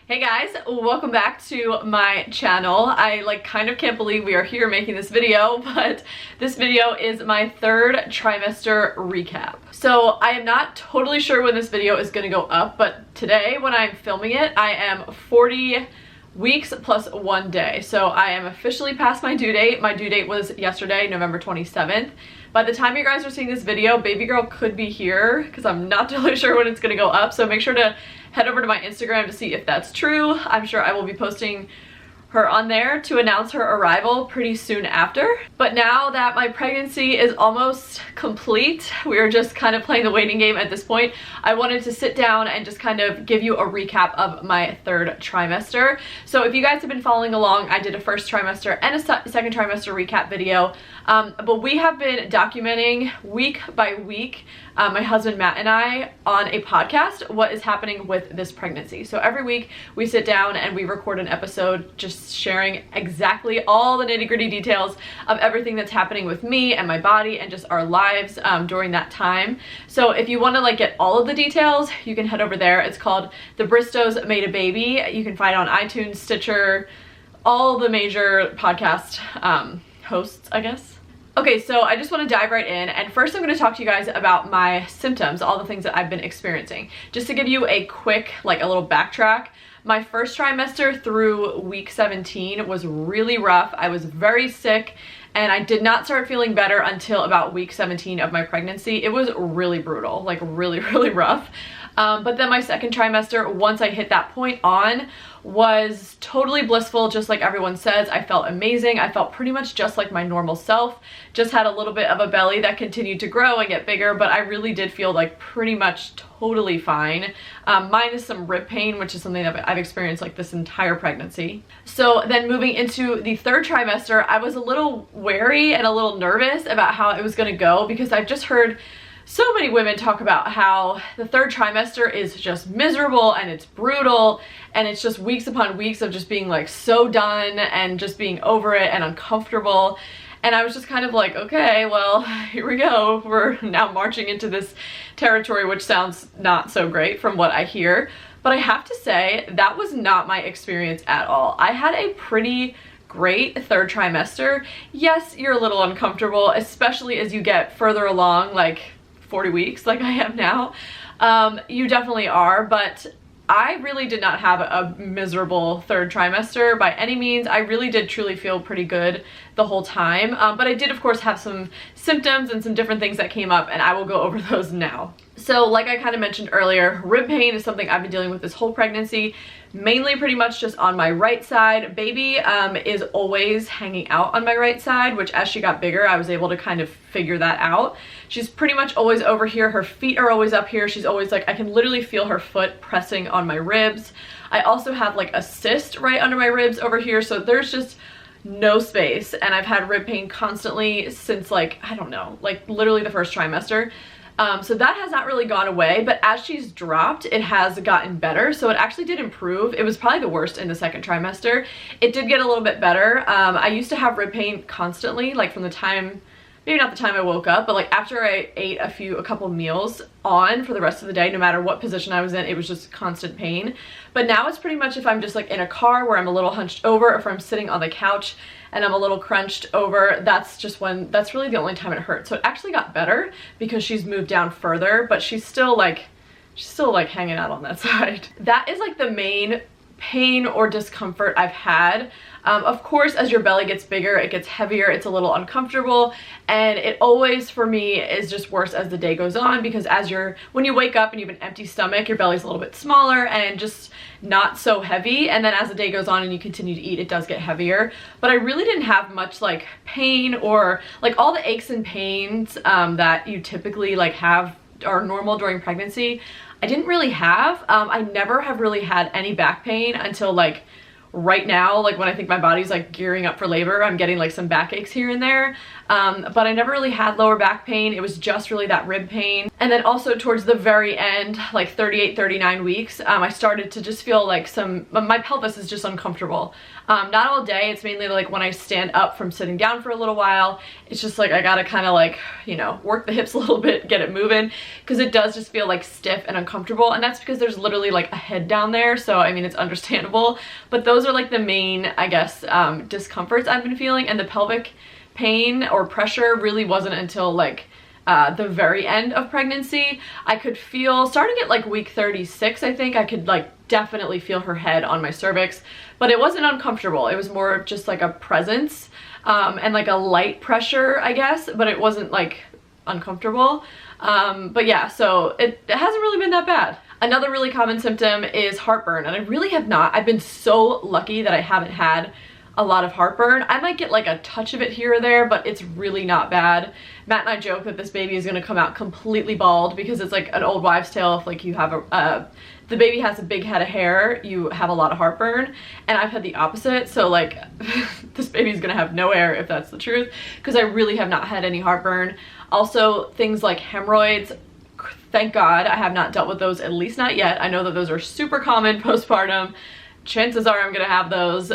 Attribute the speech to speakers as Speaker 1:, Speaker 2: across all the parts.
Speaker 1: Hey guys, welcome back to my channel. I kind of can't believe we are here making this video, but this video is my third trimester recap. So I am not totally sure when this video is going to go up, but today when I'm filming it, I am 40 weeks plus 1 day. So I am officially past my due date. My due date was yesterday, November 27th. By the time you guys are seeing this video, baby girl could be here because I'm not totally sure when it's going to go up. So make sure to head over to my Instagram to see if that's true. I'm sure I will be posting her on there to announce her arrival pretty soon after. But now that my pregnancy is almost complete, we are just kind of playing the waiting game at this point. I wanted to sit down and just kind of give you a recap of my third trimester. So if you guys have been following along, I did a first trimester and a second trimester recap video. But we have been documenting week by week, my husband Matt and I, on a podcast, what is happening with this pregnancy. So every week we sit down and we record an episode just sharing exactly all the nitty-gritty details of everything that's happening with me and my body and just our lives during that time. So if you want to get all of the details, you can head over there. It's called The Bristows Made a Baby. You can find it on iTunes, Stitcher, all the major podcast hosts, I guess. Okay, so I just want to dive right in, and first I'm going to talk to you guys about my symptoms, all the things that I've been experiencing. Just to give you a quick, a little backtrack, my first trimester through week 17 was really rough. I was very sick, and I did not start feeling better until about week 17 of my pregnancy. It was really brutal, really, really rough. But then my second trimester, once I hit that point on, was totally blissful, just like everyone says. I felt amazing. I felt pretty much just like my normal self. Just had a little bit of a belly that continued to grow and get bigger, but I really did feel pretty much totally fine, minus some rib pain, which is something that I've experienced this entire pregnancy. So then moving into the third trimester, I was a little wary and a little nervous about how it was going to go, because I've just heard so many women talk about how the third trimester is just miserable and it's brutal, and it's just weeks upon weeks of just being so done and just being over it and uncomfortable. And I was just kind of okay, well, here we go. We're now marching into this territory, which sounds not so great from what I hear. But I have to say, that was not my experience at all. I had a pretty great third trimester. Yes, you're a little uncomfortable, especially as you get further along, 40 weeks like I am now. You definitely are, but I really did not have a miserable third trimester by any means. I really did truly feel pretty good the whole time, but I did of course have some symptoms and some different things that came up, and I will go over those now. So like I kind of mentioned earlier, rib pain is something I've been dealing with this whole pregnancy, mainly pretty much just on my right side. Baby is always hanging out on my right side, which as she got bigger, I was able to kind of figure that out. She's pretty much always over here. Her feet are always up here. She's always I can literally feel her foot pressing on my ribs. I also have a cyst right under my ribs over here, so there's just no space, and I've had rib pain constantly since I don't know, literally the first trimester. So that has not really gone away, but as she's dropped, it has gotten better. So it actually did improve. It was probably the worst in the second trimester. It did get a little bit better. I used to have rib pain constantly, from the time, maybe not the time I woke up, but after I ate a couple meals on for the rest of the day, no matter what position I was in, it was just constant pain. But now it's pretty much if I'm just in a car where I'm a little hunched over, or if I'm sitting on the couch and I'm a little crunched over, that's really the only time it hurts. So it actually got better because she's moved down further, but she's still hanging out on that side. That is the main pain or discomfort I've had. Of course, as your belly gets bigger, it gets heavier, it's a little uncomfortable, and it always, for me, is just worse as the day goes on, because when you wake up and you have an empty stomach, your belly's a little bit smaller and just not so heavy, and then as the day goes on and you continue to eat, it does get heavier. But I really didn't have much pain or all the aches and pains that you typically have are normal during pregnancy. I didn't really have. I never have really had any back pain until right now, when I think my body's gearing up for labor, I'm getting some backaches here and there. but I never really had lower back pain. It was just really that rib pain. And then also towards the very end, like 38, 39 weeks, I started to just feel like my pelvis is just uncomfortable. Not all day, it's mainly like when I stand up from sitting down for a little while, it's just like I gotta kind of like, you know, work the hips a little bit, get it moving, because it does just feel like stiff and uncomfortable, and that's because there's literally like a head down there, so I mean it's understandable, but those are like the main, I guess, discomforts I've been feeling, and the pelvic pain or pressure really wasn't until like the very end of pregnancy. I could feel, starting at like week 36, I think, I could like definitely feel her head on my cervix, but it wasn't uncomfortable. It was more of just like a presence and like a light pressure, I guess, but it wasn't like uncomfortable. But yeah, so it hasn't really been that bad. Another really common symptom is heartburn, and I really have not. I've been so lucky that I haven't had a lot of heartburn. I might get like a touch of it here or there, but it's really not bad. Matt and I joke that this baby is gonna come out completely bald because it's like an old wives' tale. If like you have the baby has a big head of hair, you have a lot of heartburn, and I've had the opposite, so like this baby's gonna have no hair if that's the truth, because I really have not had any heartburn. Also, things like hemorrhoids, thank God I have not dealt with those, at least not yet. I know that those are super common postpartum. Chances are I'm gonna have those,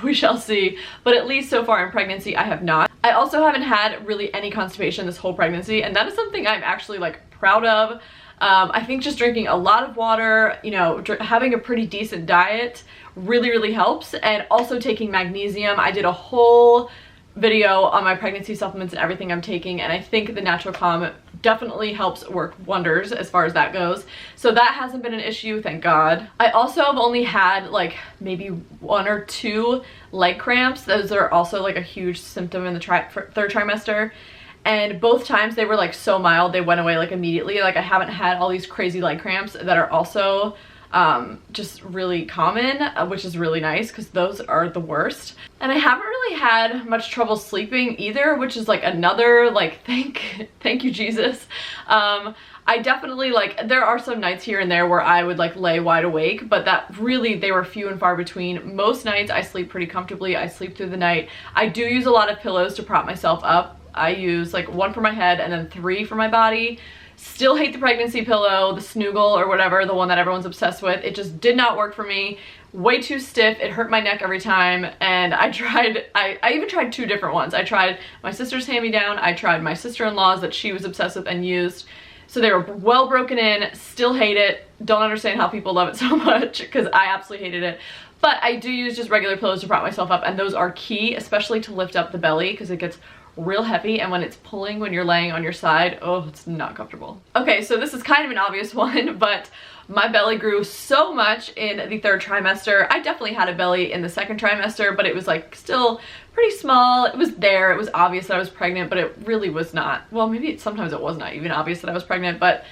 Speaker 1: we shall see, but at least so far in pregnancy I have not. I also haven't had really any constipation this whole pregnancy, and that is something I'm actually like proud of. I think just drinking a lot of water, you know, having a pretty decent diet really helps, and also taking magnesium. I did a whole video on my pregnancy supplements and everything I'm taking, and I think the Natural Calm definitely helps work wonders as far as that goes. So that hasn't been an issue, thank God. I also have only had like maybe 1 or 2 leg cramps. Those are also like a huge symptom in the third trimester. And both times they were like so mild, they went away like immediately. Like I haven't had all these crazy leg cramps that are also just really common, which is really nice because those are the worst. And I haven't really had much trouble sleeping either, which is like another like thank you Jesus. I definitely like, there are some nights here and there where I would like lay wide awake, but that really, they were few and far between. Most nights I sleep pretty comfortably. I sleep through the night. I do use a lot of pillows to prop myself up. I use like 1 for my head and then 3 for my body. Still hate the pregnancy pillow, the Snuggle or whatever, the one that everyone's obsessed with. It just did not work for me. Way too stiff. It hurt my neck every time, and I even tried 2 different ones. I tried my sister's hand-me-down. I tried my sister-in-law's that she was obsessed with and used. So they were well broken in. Still hate it. Don't understand how people love it so much because I absolutely hated it. But I do use just regular pillows to prop myself up, and those are key, especially to lift up the belly because it gets real heavy, and when it's pulling when you're laying on your side, oh, it's not comfortable. Okay, so this is kind of an obvious one, but my belly grew so much in the 3rd trimester. I definitely had a belly in the 2nd trimester, but it was like still pretty small. It was there, it was obvious that I was pregnant, but it really was not. Well, maybe sometimes it was not even obvious that I was pregnant, but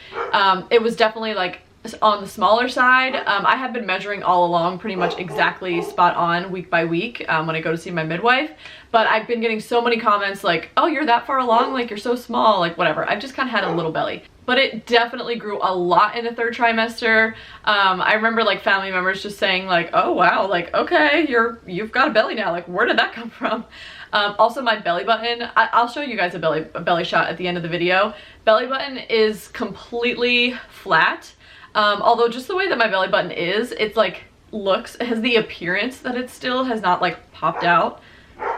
Speaker 1: it was definitely like on the smaller side. I have been measuring all along pretty much exactly spot on week by week when I go to see my midwife, but I've been getting so many comments like, oh, you're that far along, like you're so small, like whatever. I've just kind of had a little belly, but it definitely grew a lot in the 3rd trimester. I remember like family members just saying like, oh wow, like okay, you've got a belly now, like where did that come from? Also my belly button, I'll show you guys a belly shot at the end of the video. Belly button is completely flat. Although just the way that my belly button is, it's like it has the appearance that it still has not like popped out,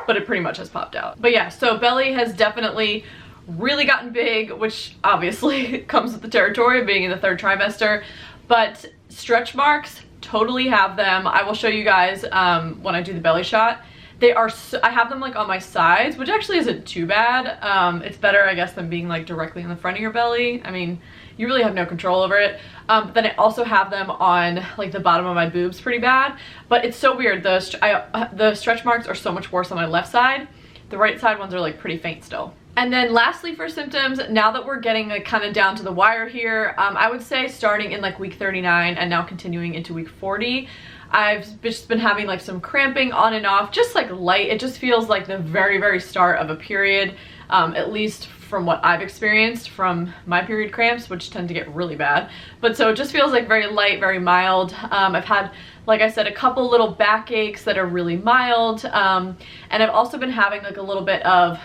Speaker 1: but it pretty much has popped out. But yeah, so belly has definitely really gotten big, which obviously comes with the territory of being in the 3rd trimester, but stretch marks, totally have them. I will show you guys when I do the belly shot. They are I have them like on my sides, which actually isn't too bad. It's better, I guess, than being like directly in the front of your belly. I mean, you really have no control over it. But then I also have them on like the bottom of my boobs pretty bad. But it's so weird. The stretch marks are so much worse on my left side. The right side ones are like pretty faint still. And then lastly for symptoms, now that we're getting like kind of down to the wire here, I would say starting in like week 39 and now continuing into week 40, I've just been having like some cramping on and off, just like light. It just feels like the very start of a period, at least from what I've experienced from my period cramps, which tend to get really bad. But so it just feels like very light, very mild. I've had, like I said, a couple little back aches that are really mild. And I've also been having like a little bit of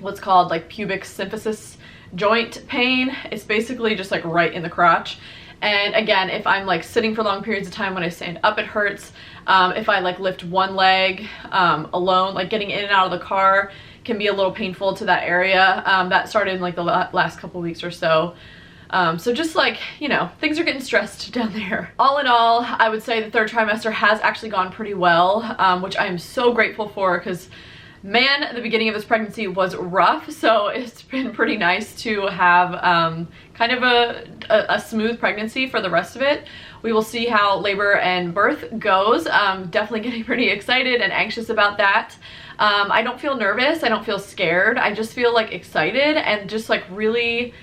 Speaker 1: what's called like pubic symphysis joint pain. It's basically just like right in the crotch. And again, if I'm like sitting for long periods of time, when I stand up, it hurts. If I like lift one leg alone, like getting in and out of the car can be a little painful to that area. That started in like the last couple weeks or so. So just like, you know, things are getting stressed down there. All in all, I would say the third trimester has actually gone pretty well, which I am so grateful for, because man, the beginning of this pregnancy was rough, so it's been pretty nice to have kind of a smooth pregnancy for the rest of it. We will see how labor and birth goes. Definitely getting pretty excited and anxious about that. I don't feel nervous, I don't feel scared, I just feel like excited and just like really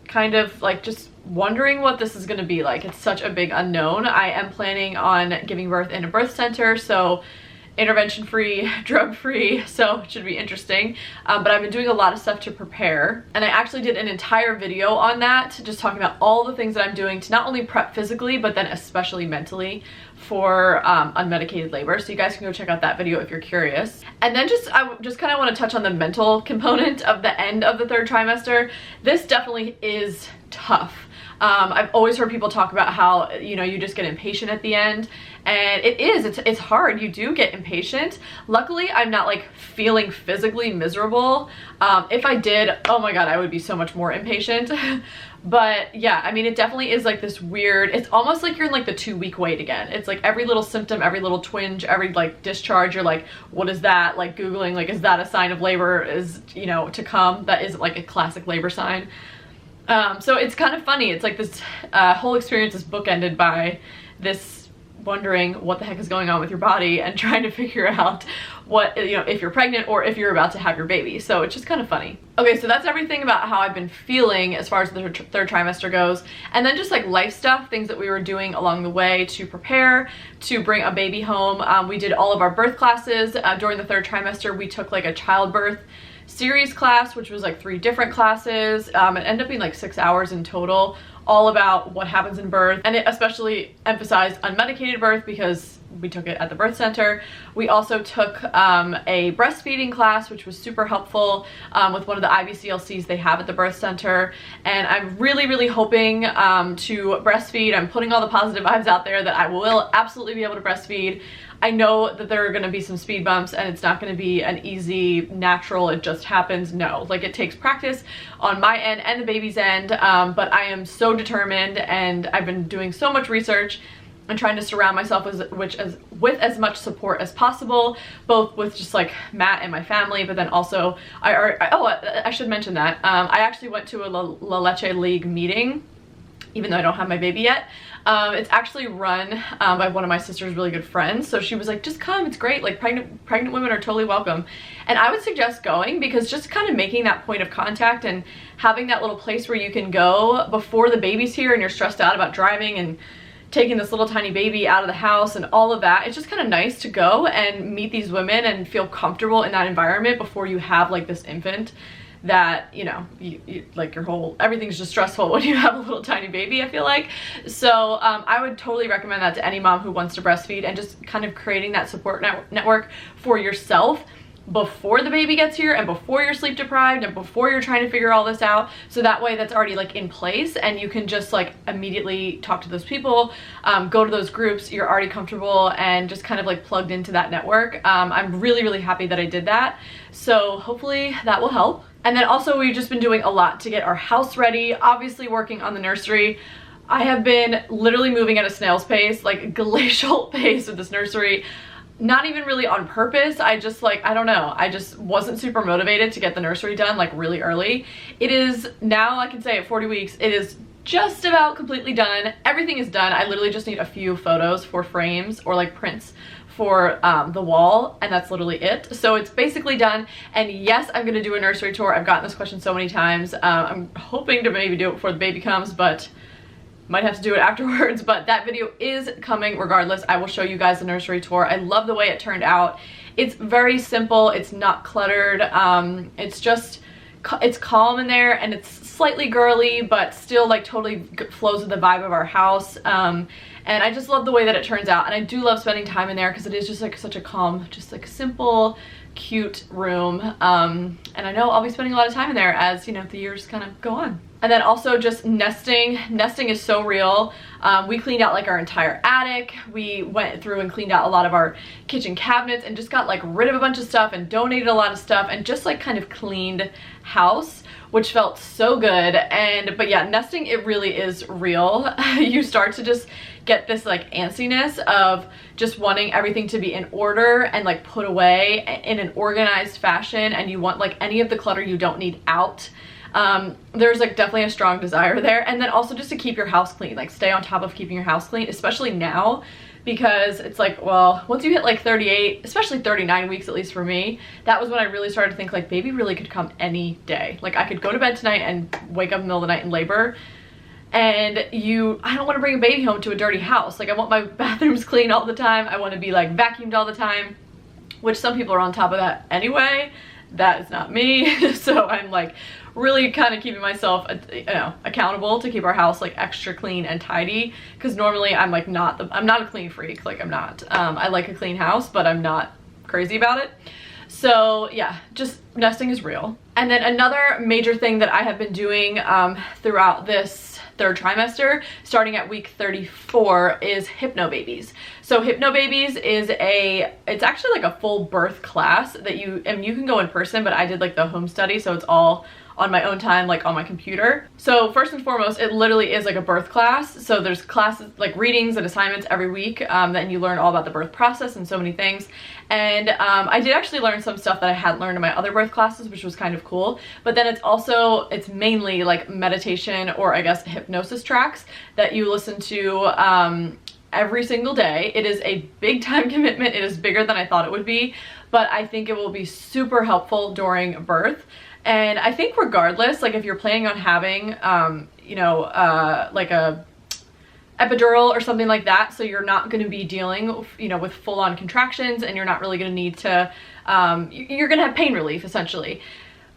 Speaker 1: kind of like just wondering what this is going to be like. It's such a big unknown. I am planning on giving birth in a birth center, so intervention free, drug free, so it should be interesting. But I've been doing a lot of stuff to prepare, and I actually did an entire video on that, just talking about all the things that I'm doing to not only prep physically but then especially mentally for unmedicated labor, so you guys can go check out that video if you're curious. And then I just kind of want to touch on the mental component of the end of the third trimester. This definitely is tough. I've always heard people talk about how, you know, you just get impatient at the end, and it's hard. You do get impatient. Luckily, I'm not like feeling physically miserable. If I did, oh my god, I would be so much more impatient. But yeah, I mean, it definitely is like this weird, it's almost like you're in like the 2-week wait again. It's like every little symptom, every little twinge, every like discharge, you're like, what is that? Like Googling, like, is that a sign of labor is, you know, to come? That is like a classic labor sign. So it's kind of funny. It's like this whole experience is bookended by this wondering what the heck is going on with your body and trying to figure out what, you know, if you're pregnant or if you're about to have your baby. So it's just kind of funny. Okay, so that's everything about how I've been feeling as far as the third trimester goes. And then just like life stuff, things that we were doing along the way to prepare to bring a baby home. We did all of our birth classes. During the third trimester, we took like a childbirth series class, which was like 3 different classes. It ended up being like 6 hours in total, all about what happens in birth, and it especially emphasized unmedicated birth because we took it at the birth center. We also took a breastfeeding class, which was super helpful with one of the IBCLCs they have at the birth center, and I'm really hoping to breastfeed. I'm putting all the positive vibes out there that I will absolutely be able to breastfeed. I know that there are going to be some speed bumps and it's not going to be an easy, natural, it just happens. No, like it takes practice on my end and the baby's end, but I am so determined, and I've been doing so much research and trying to surround myself with as much support as possible, both with just like Matt and my family, but then also I should mention that I actually went to a La Leche League meeting, even though I don't have my baby yet. It's actually run by one of my sister's really good friends, so she was like, just come, it's great, like pregnant women are totally welcome. And I would suggest going, because just kind of making that point of contact and having that little place where you can go before the baby's here and you're stressed out about driving and taking this little tiny baby out of the house and all of that, it's just kind of nice to go and meet these women and feel comfortable in that environment before you have like this infant that, you know, like everything's just stressful when you have a little tiny baby, I feel like. So I would totally recommend that to any mom who wants to breastfeed, and just kind of creating that support network for yourself before the baby gets here and before you're sleep deprived and before you're trying to figure all this out, so that way that's already like in place and you can just like immediately talk to those people, go to those groups, you're already comfortable and just kind of like plugged into that network. I'm really happy that I did that, so hopefully that will help. And then also we've just been doing a lot to get our house ready, obviously working on the nursery. I have been literally moving at a snail's pace, like glacial pace with this nursery. Not even really on purpose, I just like, I don't know, I just wasn't super motivated to get the nursery done like really early. It is now, I can say at 40 weeks, it is just about completely done. Everything is done. I literally just need a few photos for frames or like prints for the wall, and that's literally it. So it's basically done, and yes, I'm gonna do a nursery tour. I've gotten this question so many times. I'm hoping to maybe do it before the baby comes, but might have to do it afterwards. But that video is coming regardless. I will show you guys the nursery tour. I love the way it turned out. It's very simple, it's not cluttered, it's calm in there, and it's slightly girly but still like totally flows with the vibe of our house. And I just love the way that it turns out, and I do love spending time in there because it is just like such a calm, just like simple, cute room. And I know I'll be spending a lot of time in there as, you know, the years kind of go on. And then also just nesting. Nesting is so real. We cleaned out like our entire attic. We went through and cleaned out a lot of our kitchen cabinets and just got like rid of a bunch of stuff and donated a lot of stuff and just like kind of cleaned house, which felt so good. But yeah, nesting, it really is real. You start to just get this like antsiness of just wanting everything to be in order and like put away in an organized fashion, and you want like any of the clutter you don't need out. There's like definitely a strong desire there. And then also just to keep your house clean, like stay on top of keeping your house clean, especially now, because it's like, well, once you hit like 38, especially 39 weeks, at least for me, that was when I really started to think like baby really could come any day. Like I could go to bed tonight and wake up in the middle of the night in labor, and I don't want to bring a baby home to a dirty house. Like I want my bathrooms clean all the time. I want to be like vacuumed all the time, which some people are on top of that anyway. That is not me. So I'm like really kind of keeping myself, you know, accountable to keep our house like extra clean and tidy, because normally I'm like I'm not a clean freak. Like I'm not. I like a clean house, but I'm not crazy about it. So yeah, just nesting is real. And then another major thing that I have been doing throughout this third trimester, starting at week 34, is Hypnobabies. So Hypnobabies is it's actually like a full birth class that you can go in person, but I did like the home study, so it's all on my own time, like on my computer. So first and foremost, it literally is like a birth class. So there's classes, like readings and assignments every week, then you learn all about the birth process and so many things. And I did actually learn some stuff that I hadn't learned in my other birth classes, which was kind of cool. But then it's mainly like meditation, or I guess hypnosis tracks that you listen to every single day. It is a big time commitment. It is bigger than I thought it would be, but I think it will be super helpful during birth. And I think regardless, like if you're planning on having, you know, like a epidural or something like that, so you're not going to be dealing, you know, with full-on contractions, and you're not really going to need to, you're going to have pain relief essentially.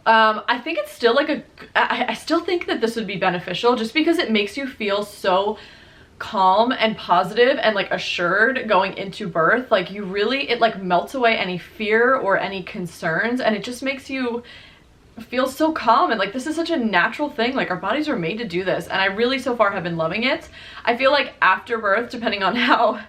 Speaker 1: I think it's still like I still think that this would be beneficial, just because it makes you feel so calm and positive and like assured going into birth. Like it like melts away any fear or any concerns, and it just makes you feel so calm. And like this is such a natural thing. Like our bodies are made to do this, and I really so far have been loving it. I feel like after birth, depending on how,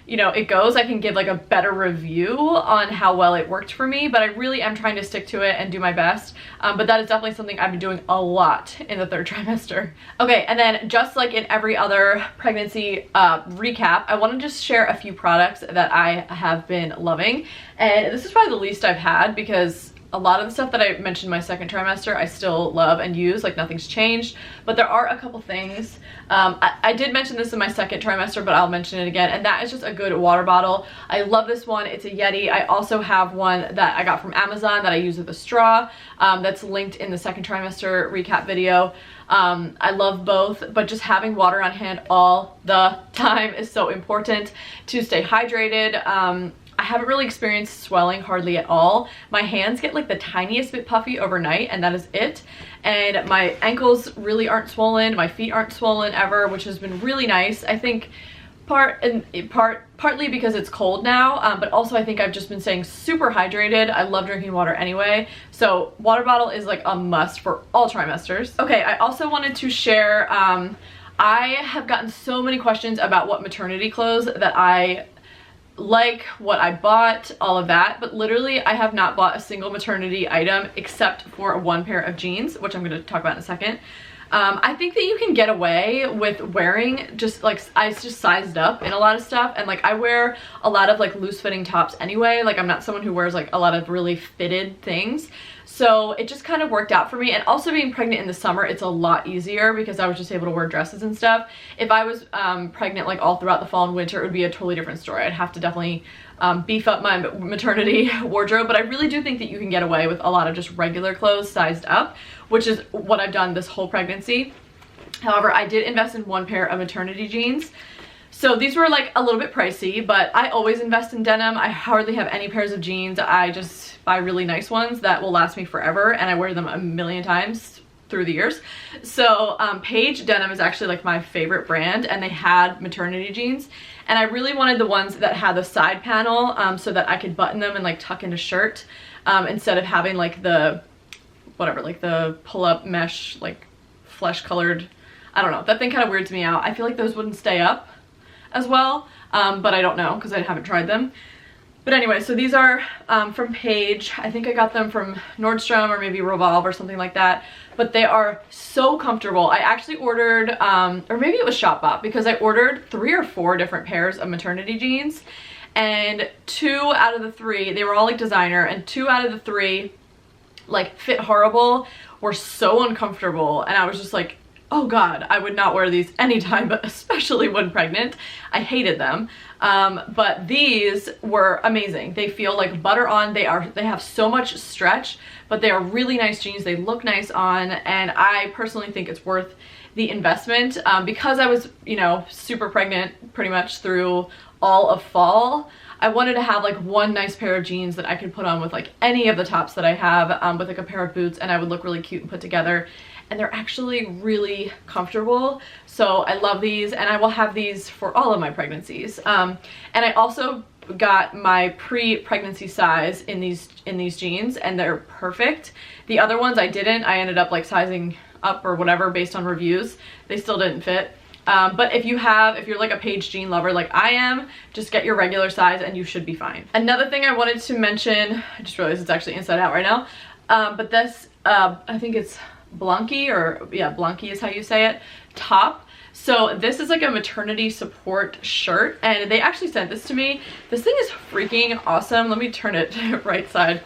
Speaker 1: you know, it goes, I can give like a better review on how well it worked for me, but I really am trying to stick to it and do my best. But that is definitely something I've been doing a lot in the third trimester. Okay, and then just like in every other pregnancy recap, I want to just share a few products that I have been loving. And this is probably the least I've had, because a lot of the stuff that I mentioned in my second trimester I still love and use, like nothing's changed. But there are a couple things. I did mention this in my second trimester, but I'll mention it again, and that is just a good water bottle. I love this one. It's a Yeti. I also have one that I got from Amazon that I use with a straw, that's linked in the second trimester recap video. I love both, but just having water on hand all the time is so important to stay hydrated. I haven't really experienced swelling hardly at all. My hands get like the tiniest bit puffy overnight, and that is it. And my ankles really aren't swollen. My feet aren't swollen ever, which has been really nice. I think partly because it's cold now, but also I think I've just been staying super hydrated. I love drinking water anyway, so water bottle is like a must for all trimesters. Okay, I also wanted to share, I have gotten so many questions about what maternity clothes that I like, what I bought, all of that, but literally I have not bought a single maternity item except for one pair of jeans, which I'm going to talk about in a second. I think that you can get away with wearing just like, I just sized up in a lot of stuff, and like I wear a lot of like loose fitting tops anyway. Like I'm not someone who wears like a lot of really fitted things, so it just kind of worked out for me. And also being pregnant in the summer, it's a lot easier because I was just able to wear dresses and stuff. If I was pregnant like all throughout the fall and winter, it would be a totally different story. I'd have to definitely beef up my maternity wardrobe, but I really do think that you can get away with a lot of just regular clothes sized up, which is what I've done this whole pregnancy. However, I did invest in one pair of maternity jeans. So these were like a little bit pricey, but I always invest in denim. I hardly have any pairs of jeans. I just buy really nice ones that will last me forever, and I wear them a million times through the years. So Paige Denim is actually like my favorite brand, and they had maternity jeans, and I really wanted the ones that had the side panel so that I could button them and like tuck in a shirt instead of having like the whatever, like the pull-up mesh, like flesh colored, I don't know, that thing kind of weirds me out. I feel like those wouldn't stay up as well, but I don't know because I haven't tried them. But anyway, so these are from Paige. I think I got them from Nordstrom or maybe Revolve or something like that. But they are so comfortable. I actually ordered, or maybe it was Shopbop, because I ordered 3 or 4 different pairs of maternity jeans. And 2 out of the 3, they were all like designer, and 2 out of the 3 like fit horrible, were so uncomfortable. And I was just like, oh God, I would not wear these anytime, but especially when pregnant. I hated them. But these were amazing. They feel like butter on. They have so much stretch, but they are really nice jeans. They look nice on, and I personally think it's worth the investment because I was, you know, super pregnant pretty much through all of fall. I wanted to have like one nice pair of jeans that I could put on with like any of the tops that I have, with like a pair of boots, and I would look really cute and put together. And they're actually really comfortable. So I love these, and I will have these for all of my pregnancies. And I also got my pre-pregnancy size in these jeans, and they're perfect. The other ones I didn't. I ended up like sizing up or whatever based on reviews. They still didn't fit. But if you're like a Paige jean lover like I am, just get your regular size and you should be fine. Another thing I wanted to mention, I just realized it's actually inside out right now, but this, I think it's Blanky, or yeah, Blanky is how you say it, top. So this is like a maternity support shirt, and they actually sent this to me. This thing is freaking awesome. Let me turn it right side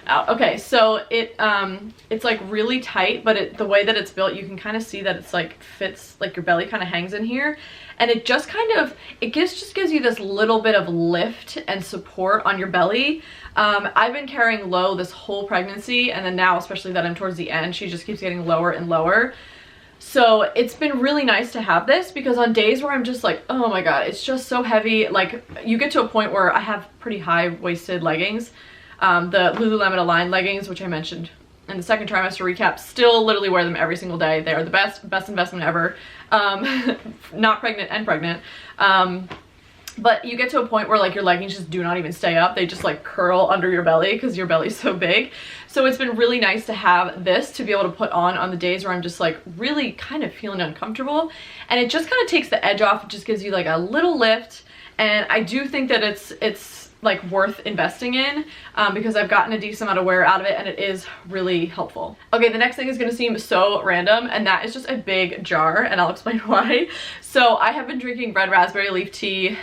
Speaker 1: out. Okay, so it's like really tight, but the way that it's built, you can kind of see that it's like fits, like your belly kind of hangs in here, and it just kind of, just gives you this little bit of lift and support on your belly. I've been carrying low this whole pregnancy, and then now, especially that I'm towards the end, she just keeps getting lower and lower. So it's been really nice to have this, because on days where I'm just like, oh my God, it's just so heavy, like you get to a point where I have pretty high-waisted leggings, the Lululemon Align leggings, which I mentioned in the second trimester recap. Still literally wear them every single day. They are the best investment ever. Not pregnant and pregnant. But you get to a point where like your leggings just do not even stay up. They just like curl under your belly because your belly's so big. So it's been really nice to have this to be able to put on the days where I'm just like really kind of feeling uncomfortable. And it just kind of takes the edge off. It just gives you like a little lift. And I do think that it's like worth investing in because I've gotten a decent amount of wear out of it, and it is really helpful. Okay, the next thing is going to seem so random, and that is just a big jar, and I'll explain why. So I have been drinking red raspberry leaf tea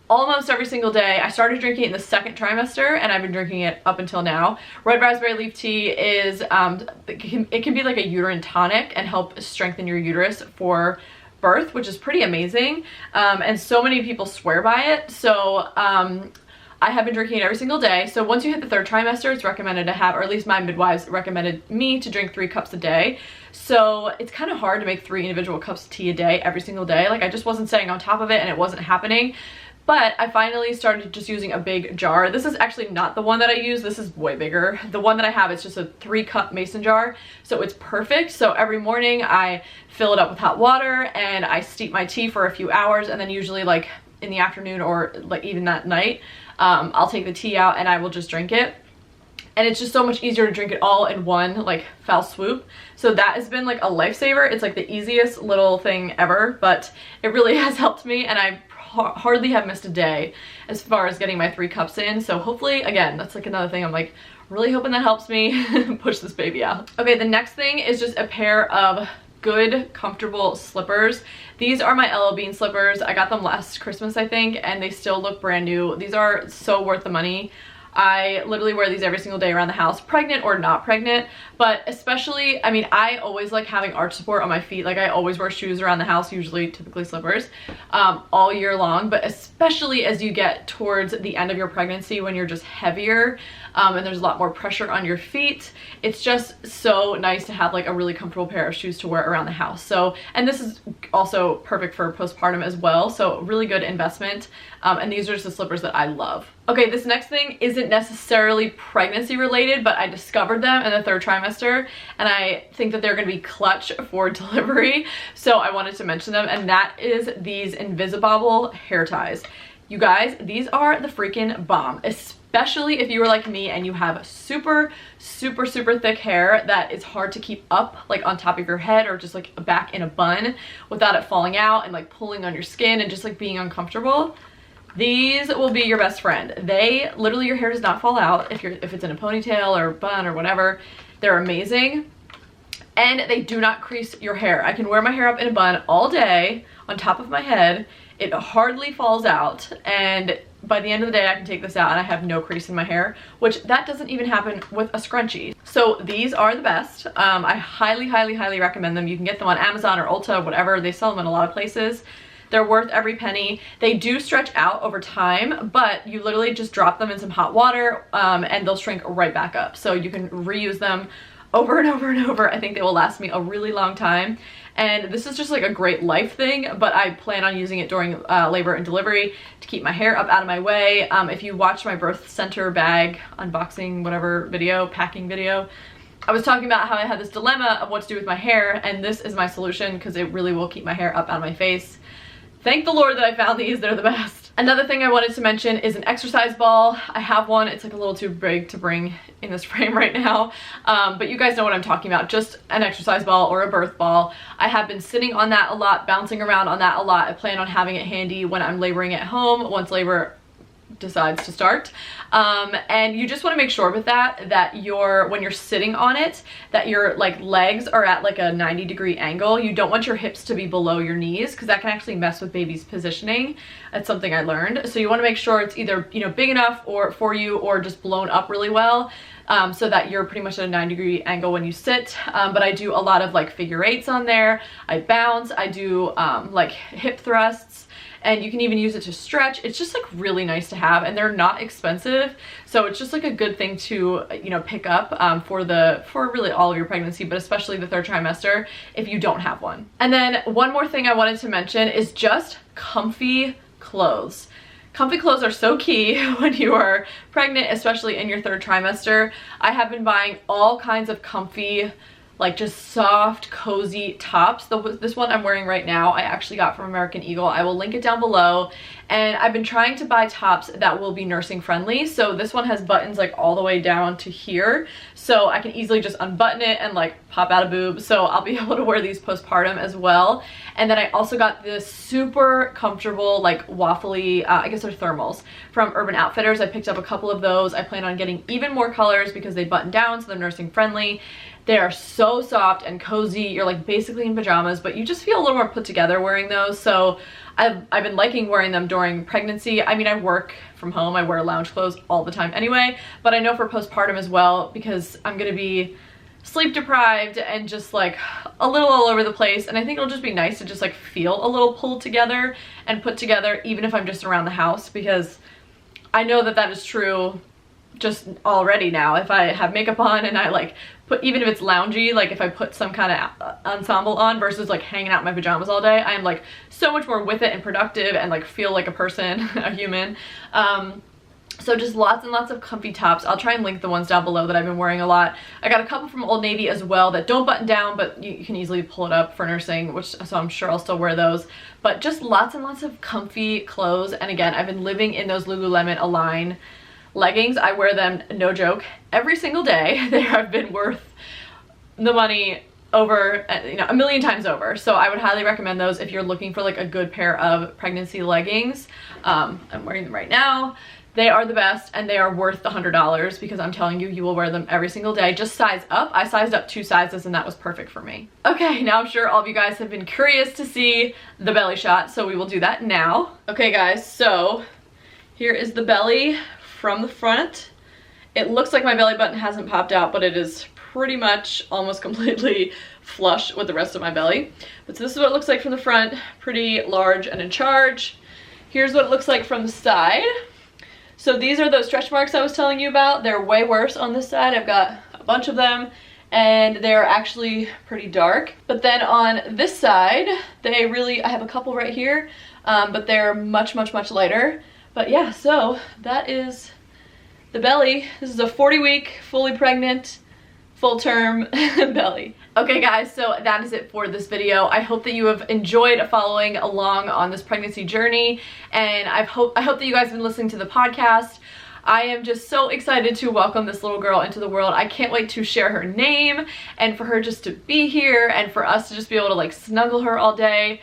Speaker 1: almost every single day. I started drinking it in the second trimester, and I've been drinking it up until now. Red raspberry leaf tea is, it can be like a uterine tonic and help strengthen your uterus for birth, which is pretty amazing. And so many people swear by it. So I have been drinking it every single day. So once you hit the third trimester, it's recommended to have, or at least my midwives recommended me to drink 3 cups a day. So it's kind of hard to make 3 individual cups of tea a day every single day. Like I just wasn't staying on top of it, and it wasn't happening. But I finally started just using a big jar. This is actually not the one that I use. This is way bigger. The one that I have is just a 3-cup mason jar. So it's perfect. So every morning I fill it up with hot water, and I steep my tea for a few hours, and then usually like in the afternoon or like even that night, I'll take the tea out and I will just drink it. And it's just so much easier to drink it all in one like foul swoop. So that has been like a lifesaver. It's like the easiest little thing ever, but it really has helped me, and I hardly have missed a day as far as getting my 3 cups in. So hopefully, again, that's like another thing I'm like really hoping that helps me push this baby out. Okay, the next thing is just a pair of good comfortable slippers. These are my LL Bean slippers. I got them last Christmas, I think, and they still look brand new. These are so worth the money. I literally wear these every single day around the house, pregnant or not pregnant, but especially, I mean, I always like having arch support on my feet. Like I always wear shoes around the house, usually typically slippers, all year long, but especially as you get towards the end of your pregnancy when you're just heavier and there's a lot more pressure on your feet. It's just so nice to have like a really comfortable pair of shoes to wear around the house. So, and this is also perfect for postpartum as well. So really good investment. And these are just the slippers that I love. Okay, this next thing isn't isn't necessarily pregnancy related, but I discovered them in the 3rd trimester and I think that they're going to be clutch for delivery, so I wanted to mention them, and that is these Invisibobble hair ties. You guys, these are the freaking bomb, especially if you are like me and you have super thick hair that is hard to keep up like on top of your head or just like back in a bun without it falling out and like pulling on your skin and just like being uncomfortable. These will be your best friend. They literally, your hair does not fall out if it's in a ponytail or bun or whatever. They're amazing. And they do not crease your hair. I can wear my hair up in a bun all day on top of my head. It hardly falls out, and by the end of the day I can take this out and I have no crease in my hair, which that doesn't even happen with a scrunchie. So these are the best. I highly recommend them. You can get them on Amazon or Ulta, whatever. They sell them in a lot of places. They're worth every penny. They do stretch out over time, but you literally just drop them in some hot water and they'll shrink right back up. So you can reuse them over and over and over. I think they will last me a really long time. And this is just like a great life thing, but I plan on using it during labor and delivery to keep my hair up out of my way. If you watch my birth center bag unboxing, whatever video, packing video, I was talking about how I had this dilemma of what to do with my hair, and this is my solution because it really will keep my hair up out of my face. Thank the Lord that I found these, they're the best. Another thing I wanted to mention is an exercise ball. I have one, it's like a little too big to bring in this frame right now, but you guys know what I'm talking about, just an exercise ball or a birth ball. I have been sitting on that a lot, bouncing around on that a lot. I plan on having it handy when I'm laboring at home, once labor decides to start. And you just want to make sure with that when you're sitting on it, that your like legs are at like a 90-degree angle. You don't want your hips to be below your knees because that can actually mess with baby's positioning. That's something I learned. So you want to make sure it's either, you know, big enough or for you, or just blown up really well, so that you're pretty much at a 90-degree angle when you sit. But I do a lot of like figure eights on there. I bounce, I do like hip thrusts, and you can even use it to stretch. It's just like really nice to have, and they're not expensive, so it's just like a good thing to, you know, pick up for really all of your pregnancy, but especially the 3rd trimester if you don't have one. And then one more thing I wanted to mention is just comfy clothes. Comfy clothes are so key when you are pregnant, especially in your 3rd trimester. I have been buying all kinds of comfy, like just soft, cozy tops. This one I'm wearing right now, I actually got from American Eagle. I will link it down below. And I've been trying to buy tops that will be nursing friendly. So this one has buttons like all the way down to here. So I can easily just unbutton it and like pop out a boob. So I'll be able to wear these postpartum as well. And then I also got this super comfortable, like waffly, I guess they're thermals from Urban Outfitters. I picked up a couple of those. I plan on getting even more colors because they button down, so they're nursing friendly. They are so soft and cozy. You're like basically in pajamas, but you just feel a little more put together wearing those. So I've been liking wearing them during pregnancy. I mean, I work from home. I wear lounge clothes all the time anyway, but I know for postpartum as well, because I'm gonna be sleep deprived and just like a little all over the place, and I think it'll just be nice to just like feel a little pulled together and put together, even if I'm just around the house, because I know that that is true just already now. If I have makeup on and I like put, even if it's loungy, like if I put some kind of ensemble on versus like hanging out in my pajamas all day, I am like so much more with it and productive and like feel like a person, a human. So just lots and lots of comfy tops. I'll try and link the ones down below that I've been wearing a lot. I got a couple from Old Navy as well that don't button down, but you can easily pull it up for nursing, so I'm sure I'll still wear those. But just lots and lots of comfy clothes. And again, I've been living in those Lululemon Align leggings. I wear them, no joke, every single day. They have been worth the money over, you know, a million times over. So I would highly recommend those if you're looking for like a good pair of pregnancy leggings. I'm wearing them right now. They are the best, and they are worth the $100 because I'm telling you, you will wear them every single day. Just size up. I sized up 2 sizes and that was perfect for me. Okay, now I'm sure all of you guys have been curious to see the belly shot, so we will do that now. Okay guys, so here is the belly from the front. It looks like my belly button hasn't popped out, but it is pretty much almost completely flush with the rest of my belly. But so this is what it looks like from the front, pretty large and in charge. Here's what it looks like from the side. So these are those stretch marks I was telling you about. They're way worse on this side. I've got a bunch of them, and they're actually pretty dark. But then on this side, they really, I have a couple right here, but they're much, much, much lighter. But yeah, so that is the belly. This is a 40-week, fully pregnant, full-term belly. Okay guys, so that is it for this video. I hope that you have enjoyed following along on this pregnancy journey, and I hope that you guys have been listening to the podcast. I am just so excited to welcome this little girl into the world. I can't wait to share her name and for her just to be here and for us to just be able to like snuggle her all day.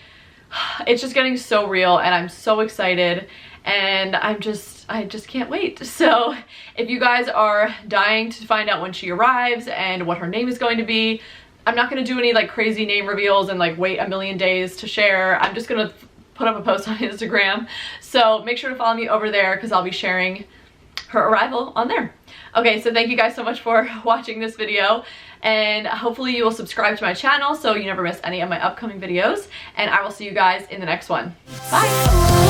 Speaker 1: It's just getting so real and I'm so excited, and I just can't wait. So if you guys are dying to find out when she arrives and what her name is going to be, I'm not going to do any like crazy name reveals and like wait a million days to share. I'm just going to put up a post on Instagram. So make sure to follow me over there because I'll be sharing her arrival on there. Okay, so thank you guys so much for watching this video, and hopefully you will subscribe to my channel so you never miss any of my upcoming videos, and I will see you guys in the next one. Bye!